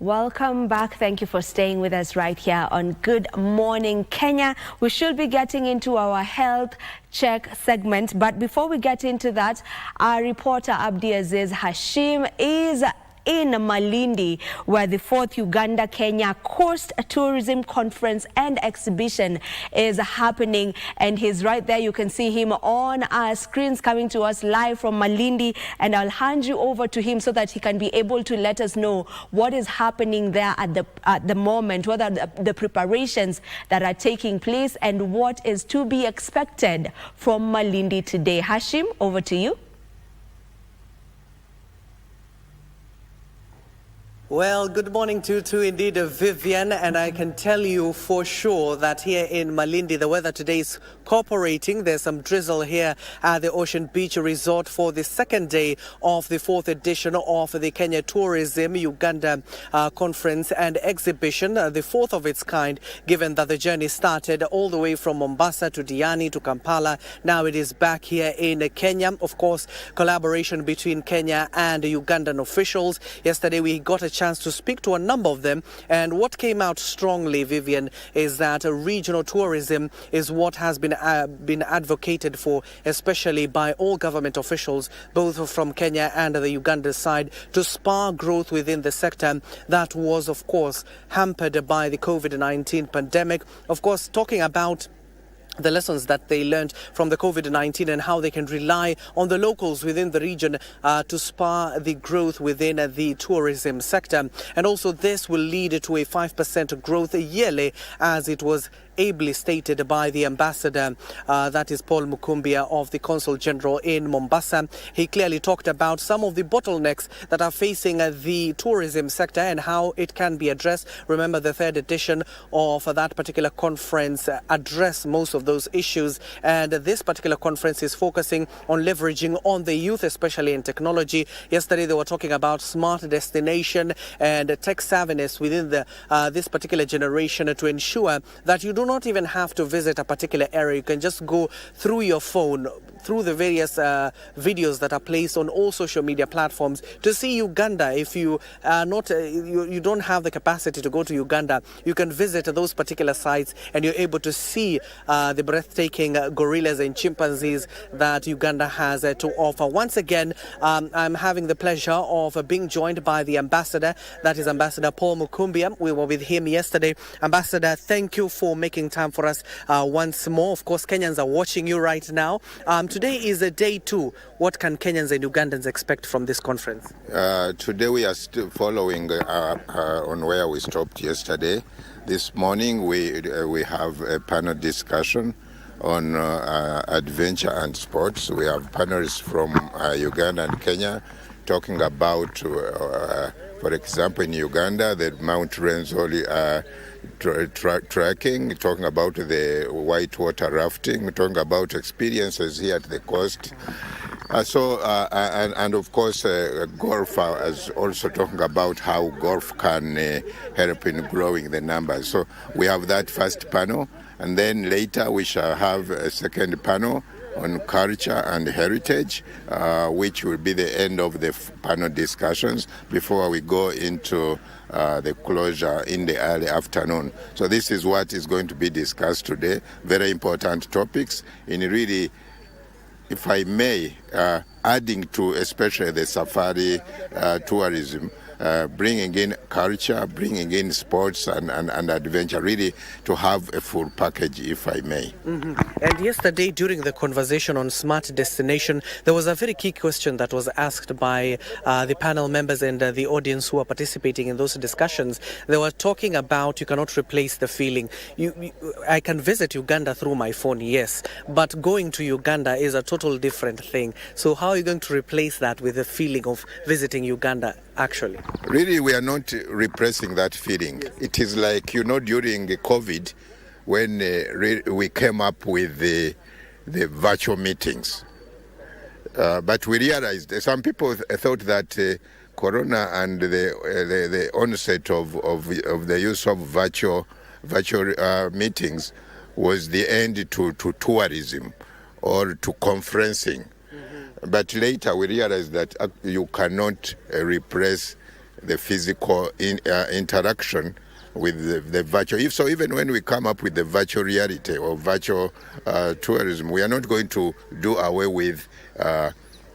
Welcome back. Thank you for staying with us right here on Good Morning Kenya. We should be getting into our health check segment, but before we get into that, our reporter Abdiaziz Hashim is in Malindi, where the 4th Uganda-Kenya Coast Tourism Conference and Exhibition is happening. And he's right there. You can see him on our screens coming to us live from Malindi. And I'll hand you over to him so that he can be able to let us know what is happening there at the moment, what are the preparations that are taking place and what is to be expected from Malindi today. Hashim, over to you. Well, good morning to indeed, Vivian, and I can tell you for sure that here in Malindi, the weather today is cooperating. There's some drizzle here at the Ocean Beach Resort for the second day of the 4th edition of the Kenya Tourism Uganda Conference and Exhibition, the 4th of its kind, given that the journey started all the way from Mombasa to Diani to Kampala. Now it is back here in Kenya. Of course, collaboration between Kenya and Ugandan officials. Yesterday we got a chance to speak to a number of them, and what came out strongly, Vivian, is that regional tourism is what has been advocated for, especially by all government officials, both from Kenya and the Uganda side, to spur growth within the sector that was, of course, hampered by the COVID-19 pandemic. Of course, talking about the lessons that they learned from the COVID-19 and how they can rely on the locals within the region to spur the growth within the tourism sector. And also this will lead to a 5% growth yearly, as it was ably stated by the ambassador, that is Paul Mukumbia of the Consul General in Mombasa. He clearly talked about some of the bottlenecks that are facing the tourism sector and how it can be addressed. Remember, the 3rd edition of that particular conference addressed most of those issues, and this particular conference is focusing on leveraging on the youth, especially in technology. Yesterday they were talking about smart destination and tech savviness within this particular generation to ensure that you do not even have to visit a particular area. You can just go through your phone, through the various videos that are placed on all social media platforms to see Uganda. If you are not, you don't have the capacity to go to Uganda, you can visit those particular sites and you're able to see the breathtaking gorillas and chimpanzees that Uganda has to offer. Once again, I'm having the pleasure of being joined by the ambassador, that is Ambassador Paul Mukumbia. We were with him yesterday. Ambassador, thank you for making time for us once more. Of course, Kenyans are watching you right now. Today is day 2. What can Kenyans and Ugandans expect from this conference? Today we are still following on where we stopped yesterday. This morning we have a panel discussion on adventure and sports. We have panelists from Uganda and Kenya talking about, for example, in Uganda, the Mount Renzori trekking, talking about the whitewater rafting, talking about experiences here at the coast. And of course, golf is also talking about how golf can help in growing the numbers. So we have that first panel, and then later we shall have a second panel on culture and heritage, which will be the end of the panel discussions before we go into the closure in the early afternoon. So this is what is going to be discussed today. Very important topics in really, if I may, adding to especially the safari tourism, bringing in culture, bringing in sports and adventure, really to have a full package, if I may. Mm-hmm. And yesterday, during the conversation on smart destination, there was a very key question that was asked by the panel members and the audience who are participating in those discussions. They were talking about you cannot replace the feeling. I can visit Uganda through my phone, yes, but going to Uganda is a total different thing. So how are you going to replace that with the feeling of visiting Uganda, actually? Really, we are not repressing that feeling. It is like, during COVID, when we came up with the virtual meetings. But we realized, some people thought that Corona and the onset of the use of virtual meetings was the end to tourism or to conferencing. Mm-hmm. But later we realized that you cannot repress the physical interaction with the virtual. So even when we come up with the virtual reality or virtual tourism, we are not going to do away with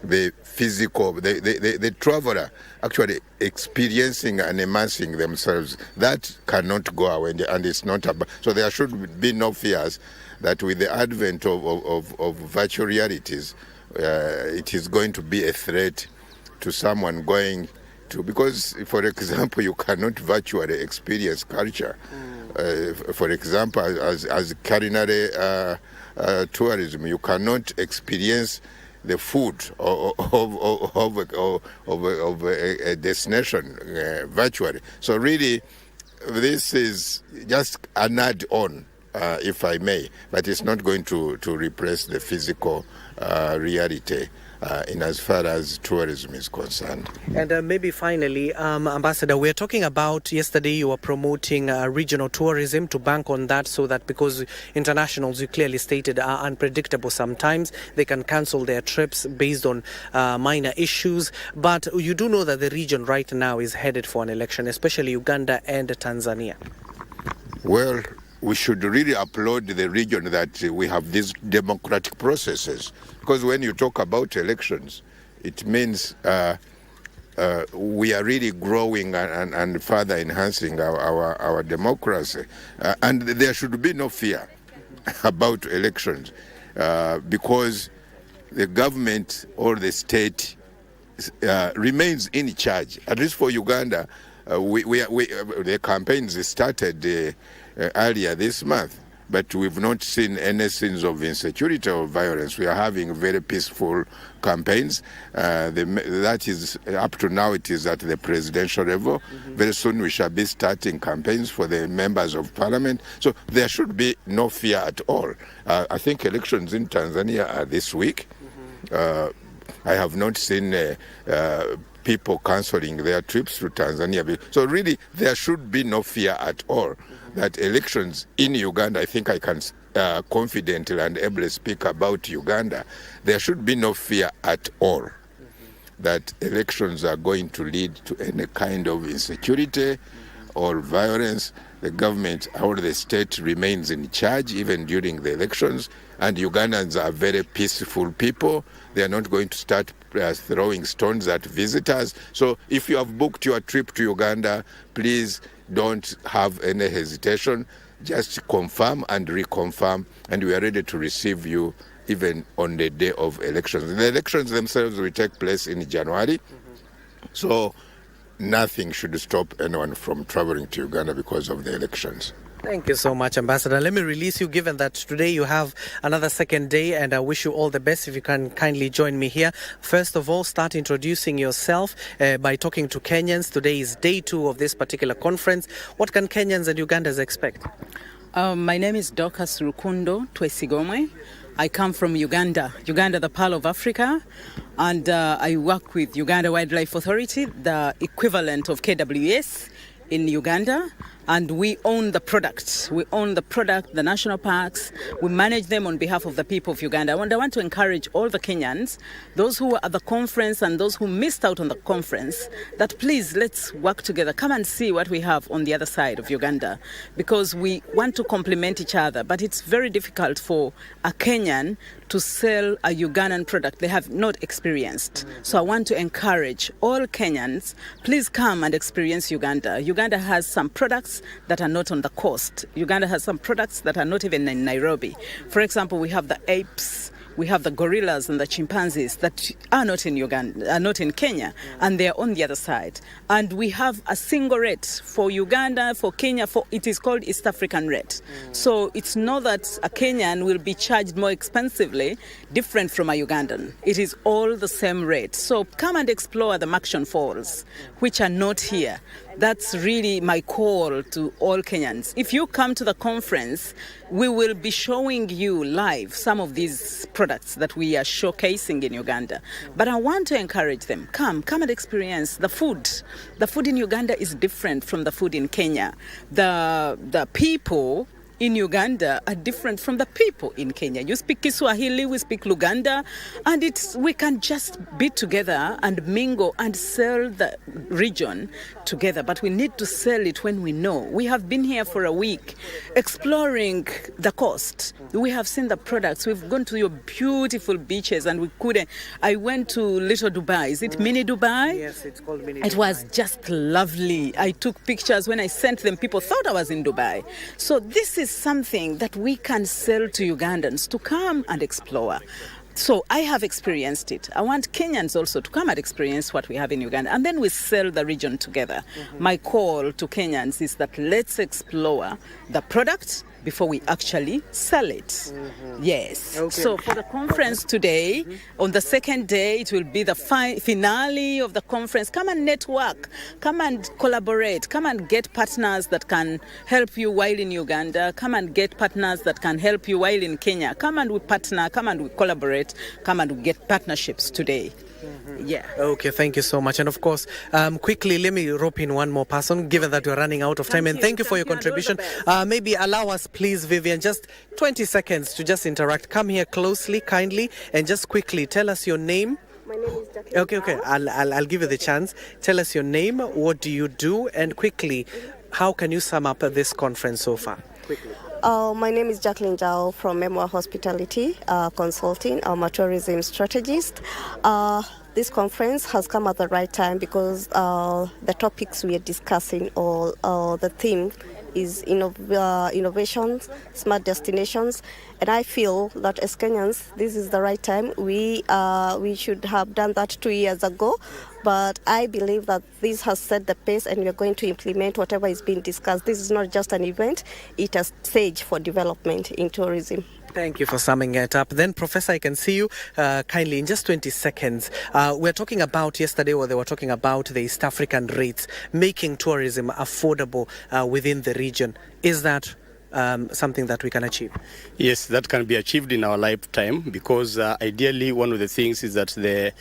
the physical, the traveler actually experiencing and immersing themselves. That cannot go away, and it's not about. So there should be no fears that with the advent of virtual realities, it is going to be a threat to someone going to, because, for example, you cannot virtually experience culture. For example, as culinary tourism, you cannot experience the food of a destination virtually. So really, this is just an add-on, if I may, but it's not going to replace the physical reality in as far as tourism is concerned. And maybe finally, Ambassador, we're talking about yesterday you were promoting regional tourism, to bank on that, so that because internationals, you clearly stated, are unpredictable sometimes. They can cancel their trips based on minor issues. But you do know that the region right now is headed for an election, especially Uganda and Tanzania. Well, we should really applaud the region that we have these democratic processes, because when you talk about elections, it means we are really growing and further enhancing our democracy. And there should be no fear about elections, because the government or the state remains in charge. At least for Uganda, the campaigns started earlier this month, but we've not seen any scenes of insecurity or violence. We are having very peaceful campaigns. That is, up to now, it is at the presidential level. Very soon we shall be starting campaigns for the members of parliament. So there should be no fear at all. I think elections in Tanzania are this week. I have not seen people cancelling their trips to Tanzania. So really, there should be no fear at all that elections in Uganda, I think I can confidently and ably speak about Uganda, there should be no fear at all that elections are going to lead to any kind of insecurity or violence. The government or the state remains in charge even during the elections, and Ugandans are very peaceful people. They are not going to start throwing stones at visitors. So if you have booked your trip to Uganda, please don't have any hesitation. Just confirm and reconfirm, and we are ready to receive you even on the day of elections. The elections themselves will take place in January. So nothing should stop anyone from traveling to Uganda because of the elections. Thank you so much, Ambassador. Let me release you, given that today you have another second day, and I wish you all the best. If you can kindly join me here. First of all, start introducing yourself by talking to Kenyans. Today is day 2 of this particular conference. What can Kenyans and Ugandans expect? My name is Dorcas Rukundo Twesigomwe. I come from Uganda, the Pearl of Africa, and I work with Uganda Wildlife Authority, the equivalent of KWS in Uganda. And we own the product. We own the product, the national parks. We manage them on behalf of the people of Uganda. And I want to encourage all the Kenyans, those who were at the conference and those who missed out on the conference, that please, let's work together. Come and see what we have on the other side of Uganda, because we want to complement each other. But it's very difficult for a Kenyan to sell a Ugandan product they have not experienced. So I want to encourage all Kenyans, please come and experience Uganda. Uganda has some products that are not on the coast. Uganda has some products that are not even in Nairobi. For example, we have the apes, we have the gorillas and the chimpanzees that are not in Uganda, are not in Kenya, and they are on the other side. And we have a single rate for Uganda, for Kenya, it is called East African rate. So it's not that a Kenyan will be charged more expensively, different from a Ugandan. It is all the same rate. So come and explore the Makshon Falls, which are not here. That's really my call to all Kenyans. If you come to the conference, we will be showing you live some of these products that we are showcasing in Uganda. But I want to encourage them. Come and experience the food. The food in Uganda is different from the food in Kenya. The people in Uganda are different from the people in Kenya. You speak Kiswahili, we speak Luganda, and we can just be together and mingle and sell the region together. But we need to sell it when we know. We have been here for a week exploring the coast. We have seen the products. We've gone to your beautiful beaches, and we couldn't. I went to Little Dubai. Is it Mini Dubai? Yes, it's called Mini Dubai. It was just lovely. I took pictures. When I sent them, people thought I was in Dubai. So this is something that we can sell to Ugandans to come and explore. So I have experienced it. I want Kenyans also to come and experience what we have in Uganda. And then we sell the region together. My call to Kenyans is that let's explore the product before we actually sell it. Yes. Okay. So for the conference today, on the second day, it will be the finale of the conference. Come and network, come and collaborate, come and get partners that can help you while in Uganda, come and get partners that can help you while in Kenya. Come and we partner, come and we collaborate, come and we get partnerships today. Yeah. Okay, thank you so much. And of course, quickly, let me rope in one more person, given that we're running out of time. And thank you for your contribution. Maybe allow us, please, Vivian, just 20 seconds to just interact. Come here closely, kindly, and just quickly tell us your name. My name is Jacqueline. Okay. I'll give you the chance. Tell us your name, what do you do, and quickly, how can you sum up this conference so far? Quickly. My name is Jacqueline Zhao from Memoir Hospitality Consulting. I'm a tourism strategist. This conference has come at the right time because the topics we are discussing, or the theme, is innovations, smart destinations, and I feel that as Kenyans, this is the right time. We should have done that 2 years ago, but I believe that this has set the pace, and we are going to implement whatever is being discussed. This is not just an event; it has stage for development in tourism. Thank you for summing it up. Then, Professor, I can see you kindly in just 20 seconds. We're talking about yesterday, or they were talking about the East African rates, making tourism affordable within the region. Is that something that we can achieve? Yes, that can be achieved in our lifetime, because ideally one of the things is that the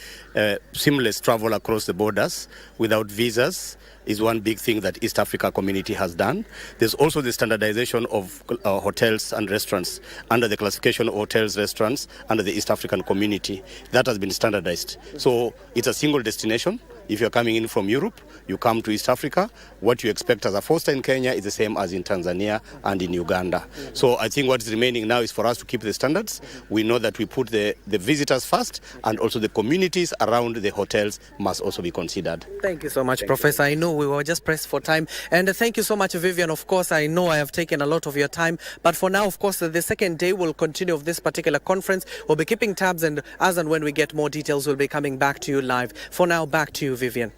seamless travel across the borders without visas is one big thing that East Africa community has done. There's also the standardization of hotels and restaurants under the classification of hotels, restaurants under the East African community. That has been standardized. So it's a single destination. If you're coming in from Europe, you come to East Africa. What you expect as a foster in Kenya is the same as in Tanzania and in Uganda. So I think what's remaining now is for us to keep the standards. We know that we put the visitors first, and also the communities around the hotels must also be considered. Thank you so much, Professor. I know we were just pressed for time. And thank you so much, Vivian. Of course, I know I have taken a lot of your time. But for now, of course, the second day will continue of this particular conference. We'll be keeping tabs, and as and when we get more details, we'll be coming back to you live. For now, back to you, Vivian.